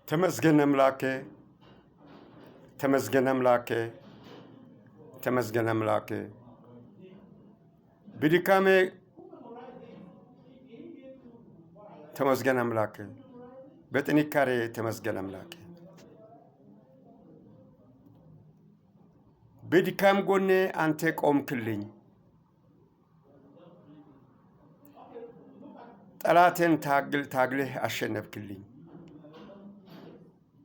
ተመስገን አምላኬ ተመስገን አምላኬ ተመስገን አምላኬ በድካሜ ተመስገን አምላኬ በጥንካሬ ተመስገን አምላኬ በድካም ጎኔ አንተ ቆምክልኝ ጠላቴን ታግለህ አሸነፍክልኝ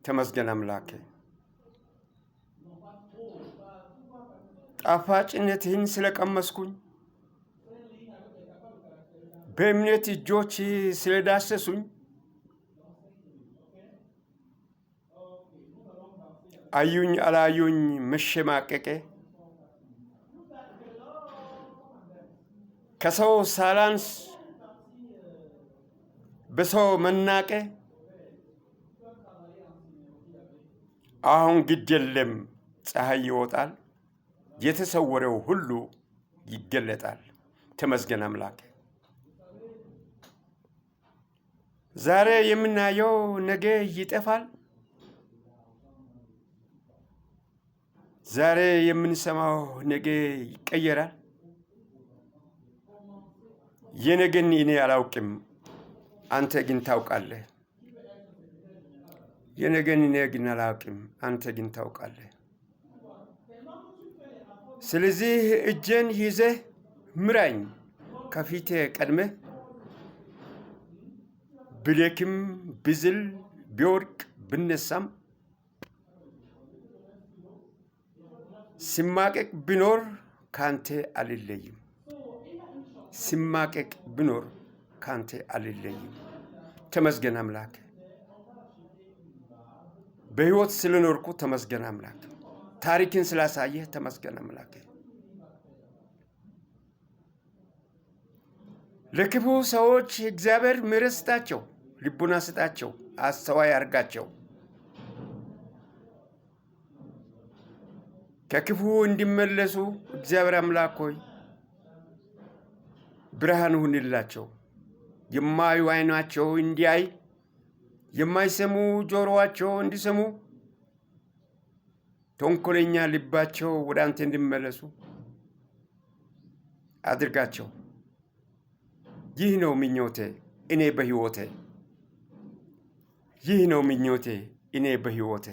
ተመስገን አምላኬ ጣፋጭነትህን ስለቀመስኩኝ በእምነት እጆች ስለዳሰሱኝ አዩኝ አላዩኝ መሸማቀቄ ከሰው ሳላንስ በሰው መናቄ አሁን ግድ የለም ፀሐይ ይወጣል የተሰወረው ሁሉ ይገለጣል ተመስገን አምላኬ ዛሬ የምናየው ነገ ይጠፋል ዛሬ የምንሰማው ነገ ይቀየራል የነገን እኔ አላውቅም አንተ ግን ታውቃለህ የነገን እኔ ግን አላውቅም አንተ ግን ታውቃለህ ስለዚህ እጄን ይዘህ ምራኝ ከፊቴ ቀድመህ ብደክም ብዝል ቢወድቅ ብነሳም ሲማቀቅ ቢኖር ካንተ አልለይም ሲማቀቅ ቢኖር ካንተ አልለይም ተመስገን አምላክ በህይወት ስለኖርኩ ተመስገን አምላክ ታሪክን ስላሳየህ ተመስገን አምላክ ለክፉ ሰዎች እግዚአብሔር ምሕረት ስጣቸው ልቡና ስጣቸው አስተዋይ አርጋቸው ከክፉ እንዲመለሱ እግዚአብሔር አምላክ ሆይ ብርሃን ሁንላቸው የማዩ አይናቸው እንዲያይ የማይሰሙ ጆሮአቸው እንዲሰሙ ተንኮለኛ ልባቸው ወደ አንተ እንዲመለሱ አድርጋቸው ይህ ነው ምኞቴ እኔ በህይወቴ ይህ ነው ምኞቴ እኔ በህይወቴ